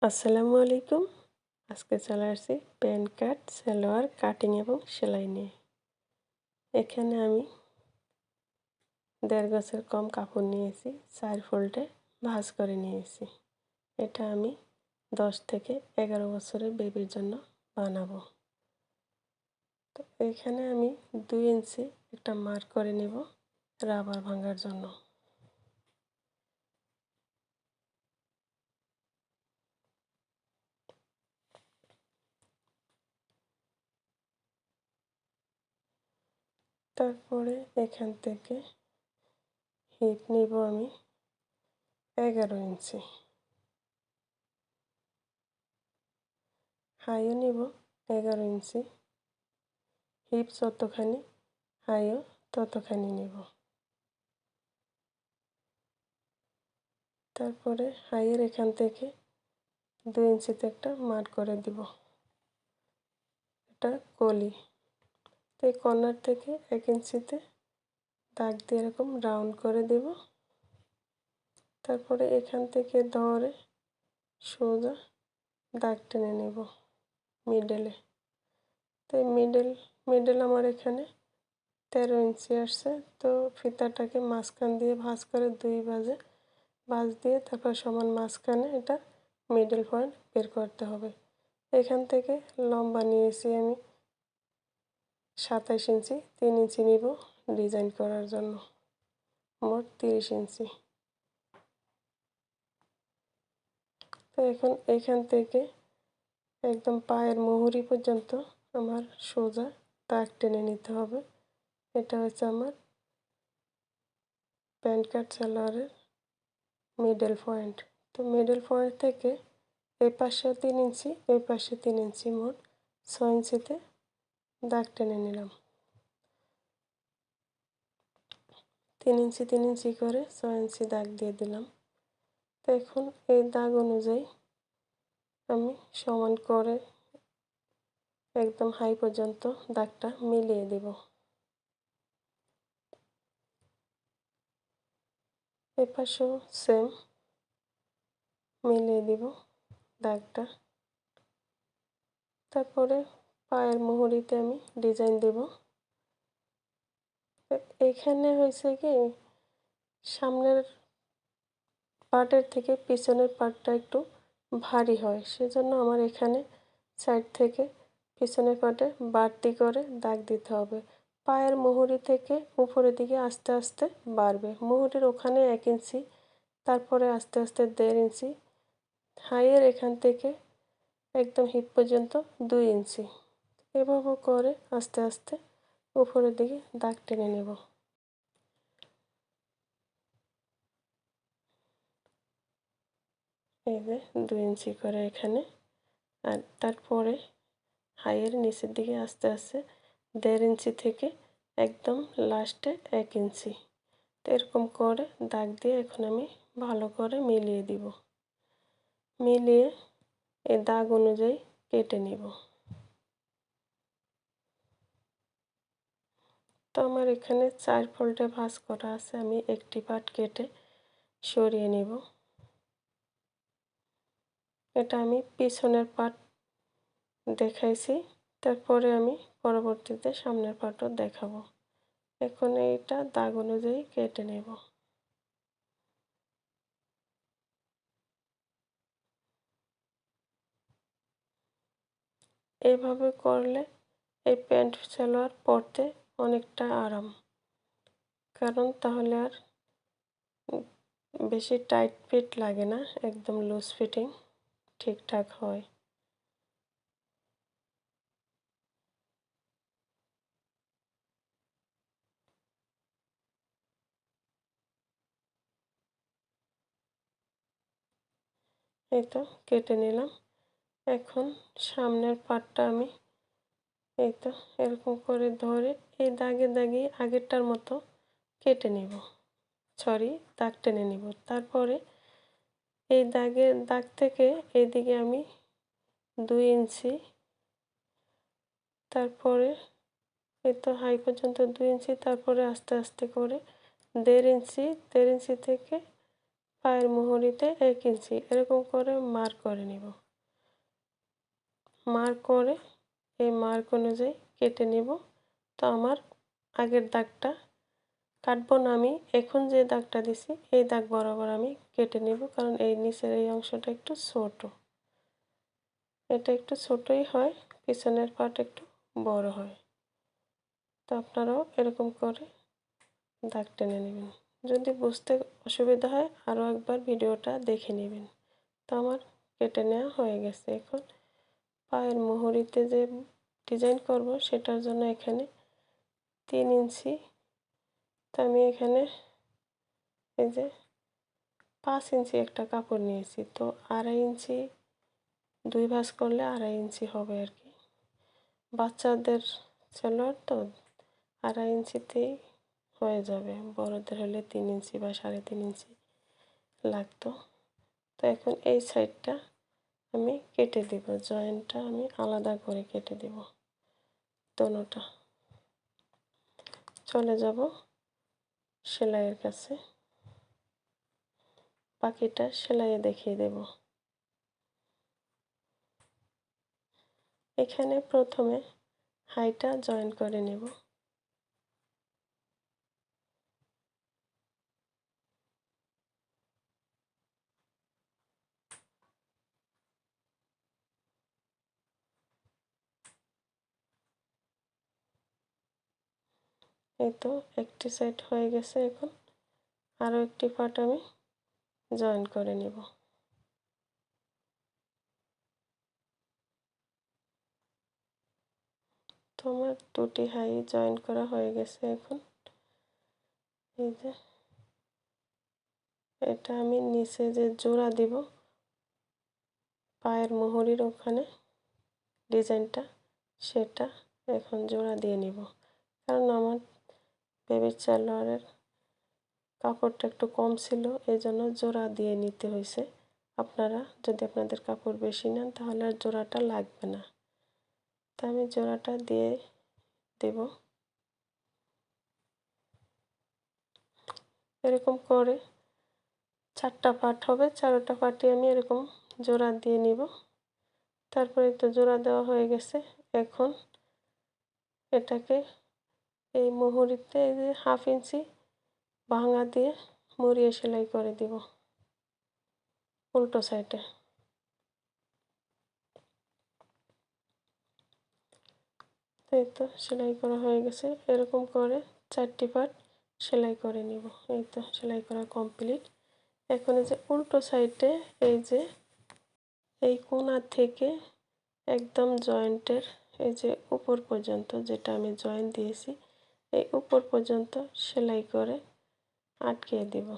আসসালামু আলাইকুম। আজকে চলে আসছি প্যান্ট কাট, সালোয়ার কাটিং এবং সেলাই নিয়ে। এখানে আমি ১.৫ গজের কম কাপড় নিয়েছি, ৪ ফোল্ডে ভাঁজ করে নিয়েছি। এটা আমি ১০ থেকে ১১ বছরের বেবির জন্য বানাবো। তো এখানে আমি ২ ইঞ্চি একটা মার্ক করে নেব রাবার ভাঙার জন্য। তারপরে এখান থেকে হিপ নিব আমি ১১ ইঞ্চি। হাইও নিব ১১ ইঞ্চি। হিপ যতখানি, হাইও ততখানি নেব। তারপরে হাইয়ের এখান থেকে ২ ইঞ্চিতে একটা মার্ক করে দিব। এটা কলি। তো এই কর্নার থেকে ১ ইঞ্চিতে দাগ দিয়ে এরকম রাউন্ড করে দেব। তারপরে এখান থেকে ধরে সোজা দাগ টেনে নেব মিডলে। তো এই মিডল আমার এখানে ১৩ ইঞ্চি আসছে। তো ফিতাটাকে মাঝখান দিয়ে ভাঁজ করে ২ ভাঁজ দিয়ে তারপর সমান মাঝখানে এটা মিডল পয়েন্ট বের করতে হবে। এখান থেকে লম্বা নিয়েছি আমি ২৭ ইঞ্চি, ৩ ইঞ্চি নিব ডিজাইন করার জন্য, মোট ৩০ ইঞ্চি। তো এখন এখান থেকে একদম পায়ের মুহুরি পর্যন্ত আমার সোজা দাগ টেনে নিতে হবে। এটা হচ্ছে আমার প্যান্ট কাট সালোয়ারের মিডল পয়েন্ট। তো মিডল পয়েন্ট থেকে এই পাশেও ৩ ইঞ্চি, এই পাশে ৩ ইঞ্চি, মোট ৬ ইঞ্চিতে দাগ টেনে নিলাম। ৩ ইঞ্চি ৩ ইঞ্চি করে ৬ ইঞ্চি দাগ দিয়ে দিলাম। তো এখন এই দাগ অনুযায়ী আমি সমান করে একদম হাই পর্যন্ত দাগটা মিলিয়ে দেব। এই পাশেও সেম মিলিয়ে দিব দাগটা। তারপরে পায়ের মুহুরিতে আমি ডিজাইন দেব। এখানে হয়েছে কি, সামনের পার্টের থেকে পিছনের পার্টটা একটু ভারী হয়, সেজন্য আমার এখানে সাইড থেকে পিছনের পার্টে বাড়তি করে দাগ দিতে হবে। পায়ের মুহুরি থেকে উপরের দিকে আস্তে আস্তে বাড়বে। মুহুরির ওখানে ১ ইঞ্চি, তারপরে আস্তে আস্তে ১.৫ ইঞ্চি, হাইয়ের এখান থেকে একদম হিপ পর্যন্ত ২ ইঞ্চি। এভাবে করে আস্তে আস্তে উপরের দিকে দাগ টেনে নেব। এই যে ২ ইঞ্চি করে এখানে, আর তারপরে হাইয়ের নিচের দিকে আস্তে আস্তে ১.৫ ইঞ্চি থেকে একদম লাস্টে ১ ইঞ্চি। তো এরকম করে দাগ দিয়ে এখন আমি ভালো করে মিলিয়ে দিব। মিলিয়ে এই দাগ অনুযায়ী কেটে নিব। তো আমার এখানে ৪ ফোল্ডে ভাঁজ করা আছে, আমি একটি পার্ট কেটে সরিয়ে নেব। এটা আমি পিছনের পার্ট দেখাইছি, তারপরে আমি পরবর্তীতে সামনের পার্টও দেখাবো। এখন এইটা দাগ অনুযায়ী কেটে নেব। এভাবে করলে এই প্যান্ট সালোয়ার পরতে অনেকটা আরাম, কারণ তাহলে আর বেশি টাইট ফিট লাগে না, একদম লুজ ফিটিং ঠিকঠাক হয়। এই তো কেটে নিলাম। এখন সামনের পার্টটা আমি এই তো এরকম করে ধরে এই দাগে দাগে আগেরটার মতো কেটে নেব, দাগ টেনে নেব। তারপরে এই দাগ থেকে এইদিকে আমি ২ ইঞ্চি, তারপরে এই তো হাই পর্যন্ত ২ ইঞ্চি, তারপরে আস্তে আস্তে করে ১.৫ ইঞ্চি, ১.৫ ইঞ্চি থেকে পায়ের মুহুরিতে 1 ইঞ্চি এরকম করে মার্ক করে নিব। মার্ক করে এই মার্ক অনুযায়ী কেটে নিব। তো আমার আগের দাগটা কাটবো না আমি, এখন যে দাগটা দিছি এই দাগ বরাবর আমি কেটে নিব, কারণ এই নিচের এই অংশটা একটু ছোট, এটা একটু ছোটই হয়, পিছনের পার্ট একটু বড় হয়। তো আপনারাও এরকম করে দাগ টেনে নেবেন। যদি বুঝতে অসুবিধা হয় আরও একবার ভিডিওটা দেখে নেবেন। তো আমার কেটে নেওয়া হয়ে গেছে। এখন পায়ের মুহুরিতে যে ডিজাইন করব সেটার জন্য এখানে 3 ইঞ্চি, তো আমি এখানে এই যে 5 ইঞ্চি একটা কাপড় নিয়েছি, তো 2.5 ইঞ্চি 2 ভাঁজ করলে 2.5 ইঞ্চি হবে আর কি। বাচ্চাদের সালোয়ার তো 2.5 ইঞ্চিতেই হয়ে যাবে, বড়দের হলে 3 ইঞ্চি বা 3.5 ইঞ্চি লাগতো। তো এখন এই সাইডটা আমি কেটে দেব, জয়েন্টটা আমি আলাদা করে কেটে দেব। দোনোটা চলে যাব সেলাইয়ের কাছে, বাকিটা সেলাইয়ে দেখিয়ে দেব। এখানে প্রথমে হাইটা জয়েন করে নেব। এই তো একটি সাইড হয়ে গেছে, এখন আরও একটি পার্ট আমি জয়েন করে নেব। তো আমার দুটি হাই জয়েন করা হয়ে গেছে। এখন এই যে এটা আমি নিচে যে জোড়া দিব পায়ের মুহুরির ওখানে ডিজাইনটা, সেটা এখন জোড়া দিয়ে নিব, কারণ আমার বেবির সালোয়ারের কাপড়টা একটু কম ছিল, এই জন্য জোড়া দিয়ে নিতে হয়েছে। আপনারা যদি আপনাদের কাপড় বেশি নেন তাহলে আর জোড়াটা লাগবে না। তো আমি জোড়াটা দিয়ে দেব। এরকম করে 4টা পার্ট হবে, 4টা পার্টই আমি এরকম জোড়া দিয়ে নিব। তারপরে তো জোড়া দেওয়া হয়ে গেছে। এখন এটাকে এই মুহুরিতে এই যে 1/2 ইঞ্চি ভাঙা দিয়ে মুড়িয়ে সেলাই করে দিব উল্টো সাইডে। এই তো সেলাই করা হয়ে গেছে। এরকম করে 4টি পার্ট সেলাই করে নিব। এই তো সেলাই করা কমপ্লিট। এখন এই যে উল্টো সাইডে এই যে এই কোণা থেকে একদম জয়েন্টের এই যে উপর পর্যন্ত, যেটা আমি জয়েন্ট দিয়েছি এই উপর পর্যন্ত সেলাই করে আটকে দিব।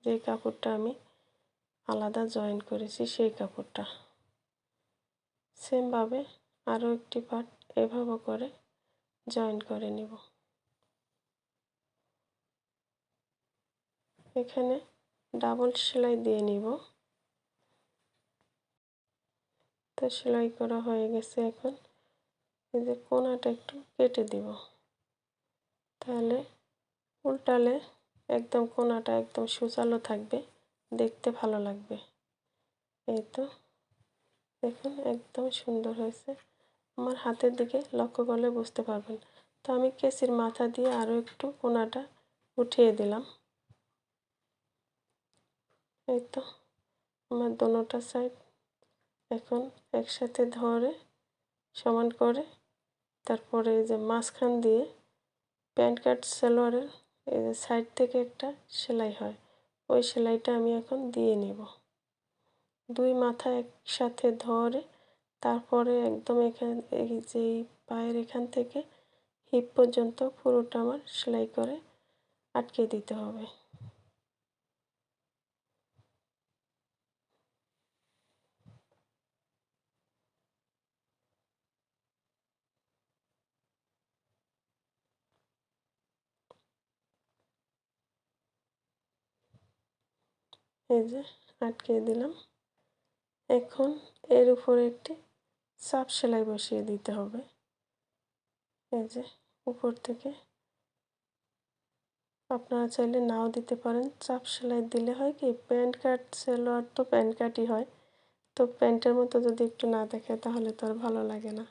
যে কাপড়টা আমি আলাদা জয়েন করেছি সেই কাপড়টা সেমভাবে আরও একটি পার্ট এভাবে করে জয়েন করে নিব। এখানে ডাবল সেলাই দিয়ে নিব। তো সেলাই করা হয়ে গেছে। এখন এই যে কোণাটা একটু কেটে দিব, তাহলে উল্টালে একদম কোণাটা একদম সুচালো থাকবে, দেখতে ভালো লাগবে। এই তো দেখুন একদম সুন্দর হয়েছে। আমার হাতের দিকে লক্ষ্য করলে বুঝতে পারবেন। তো আমি কেচির মাথা দিয়ে আরও একটু কোণাটা উঠিয়ে দিলাম। এই তো আমার দোনোটা সাইড এখন একসাথে ধরে সমান করে, তারপরে এই যে মাঝখান দিয়ে প্যান্ট কাট সালোয়ারের এই যে সাইড থেকে একটা সেলাই হয়, ওই সেলাইটা আমি এখন দিয়ে নেব। দুই মাথা একসাথে ধরে তারপরে একদম এখান এই যে পায়ের এখান থেকে হিপ পর্যন্ত পুরোটা আমার সেলাই করে আটকে দিতে হবে। এই যে আটকে দিলাম। এখন এর উপরে একটি চাপ সেলাই বসিয়ে দিতে হবে। এই যে উপর থেকে আপনারা চাইলে নাও দিতে পারেন। চাপ সেলাই দিলে হয় কি প্যান্ট কাট সালোয়ার তো প্যান্ট কাটই হয়। তো প্যান্টের মতো যদি একটু না দেখে তাহলে তো আর ভালো লাগে না।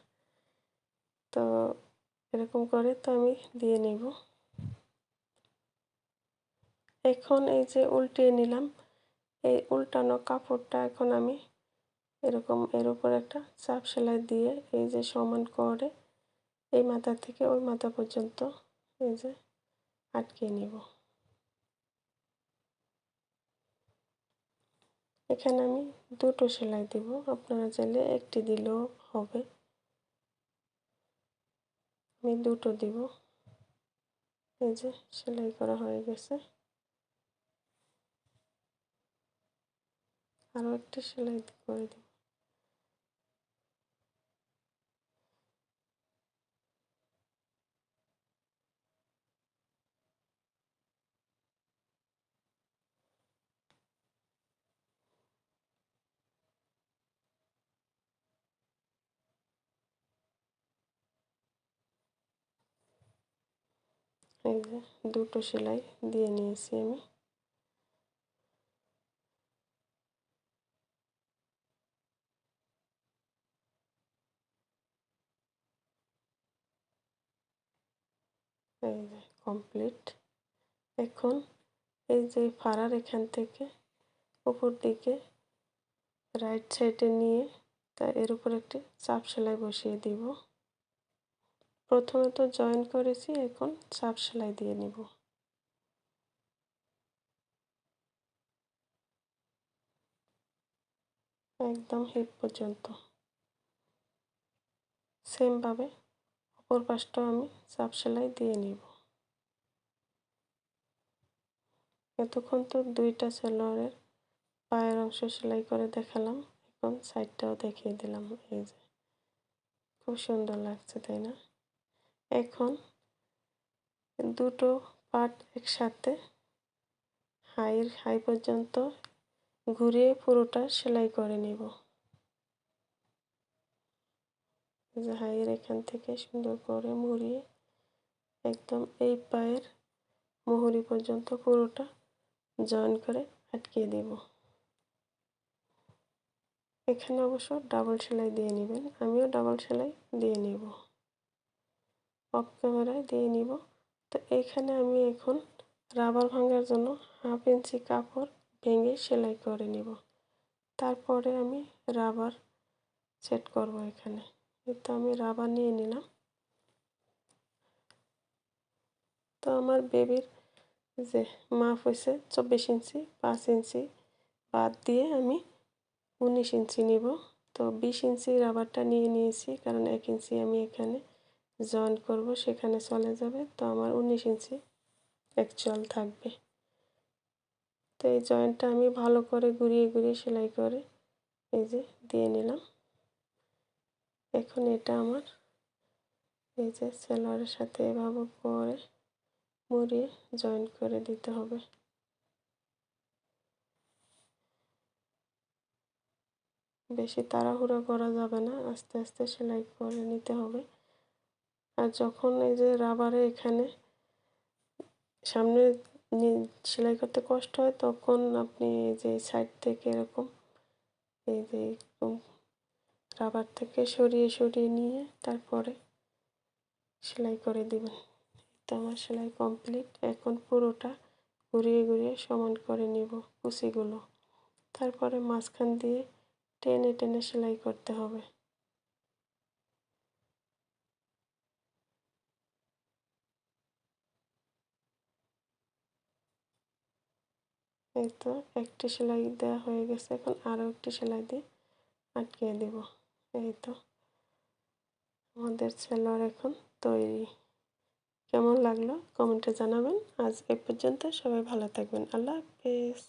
তো এরকম করে তো আমি দিয়ে নিব। এখন এই যে উল্টিয়ে নিলাম। এই উল্টানো কাপড়টা এখন আমি এরকম এর উপর একটা চাপ সেলাই দিয়ে এই যে সমান করে এই মাথা থেকে ওই মাথা পর্যন্ত এই যে আটকিয়ে নিব। এখানে আমি দুটো সেলাই দিব, আপনারা চাইলে একটি দিলেও হবে। আমি দুটো দিব। এই যে সেলাই করা হয়ে গেছে। আরও একটা সেলাই করে দিব। এই যে দুটো সেলাই দিয়ে নিয়েছি আমি। এই যে কমপ্লিট। এখন এই যে ফাড়ার এখান থেকে উপর দিকে রাইট সাইডে নিয়ে এর উপর একটি চাপ সেলাই বসিয়ে দিব। প্রথমে তো জয়েন করেছি, এখন চাপ সেলাই দিয়ে নিব। একদম হিপ পর্যন্ত সেমভাবে অপর পাশটাও আমি চাপ সেলাই দিয়ে নিব। এতক্ষণ তো দুইটা সালোয়ারের পায়ের অংশ সেলাই করে দেখালাম, এখন সাইডটাও দেখিয়ে দিলাম। এই যে খুব সুন্দর লাগছে, তাই না? এখন দুটো পার্ট একসাথে হাই পর্যন্ত ঘুরিয়ে পুরোটা সেলাই করে নিব। যে হাইয়ের এখান থেকে সুন্দর করে মুড়িয়ে একদম এই পায়ের মুহুরি পর্যন্ত পুরোটা জয়েন করে আটকিয়ে দেব। এখানে অবশ্য ডাবল সেলাই দিয়ে নেবেন, আমিও ডাবল সেলাই দিয়ে নেব, অফ ক্যামেরায় দিয়ে নিব। তো এখানে আমি এখন রাবার ভাঙার জন্য 1/2 ইঞ্চি কাপড় ভেঙে সেলাই করে নিব। তারপরে আমি রাবার সেট করব। এখানে তো আমি রাবার নিয়ে নিলাম। তো আমার বেবির যে মাপ হয়েছে 24 ইঞ্চি, 5 ইঞ্চি বাদ দিয়ে আমি 19 ইঞ্চি নিব। তো 20 ইঞ্চি রাবারটা নিয়ে নিয়েছি, কারণ 1 ইঞ্চি আমি এখানে জয়েন করব, সেখানে চলে যাবে। তো আমার 19 ইঞ্চি অ্যাকচুয়াল থাকবে। তো এই জয়েন্টটা আমি ভালো করে ঘুরিয়ে ঘুরিয়ে সেলাই করে এই যে দিয়ে নিলাম। এখন এটা আমার এই যে সালোয়ারের সাথে এভাবে করে মুড়িয়ে জয়েন করে দিতে হবে। বেশি তাড়াহুড়ো করা যাবে না, আস্তে আস্তে সেলাই করে নিতে হবে। আর যখন এই যে রাবারে এখানে সামনে সেলাই করতে কষ্ট হয়, তখন আপনি এই যে সাইড থেকে এরকম এই যে এরকম রাবার থেকে সরিয়ে সরিয়ে নিয়ে তারপরে সেলাই করে দিবেন। তো আমার সেলাই কমপ্লিট। এখন পুরোটা ঘুরিয়ে ঘুরিয়ে সমান করে নিব কুচিগুলো, তারপরে মাঝখান দিয়ে টেনে টেনে সেলাই করতে হবে। এই তো একটি সেলাই দেওয়া হয়ে গেছে, এখন আরও একটি সেলাই দিয়ে আটকিয়ে দেব। এই তো আমাদের সালোয়ার এখন তৈরি। কেমন লাগলো কমেন্টে জানাবেন। আজ এ পর্যন্ত, সবাই ভালো থাকবেন। আল্লাহ হাফেজ।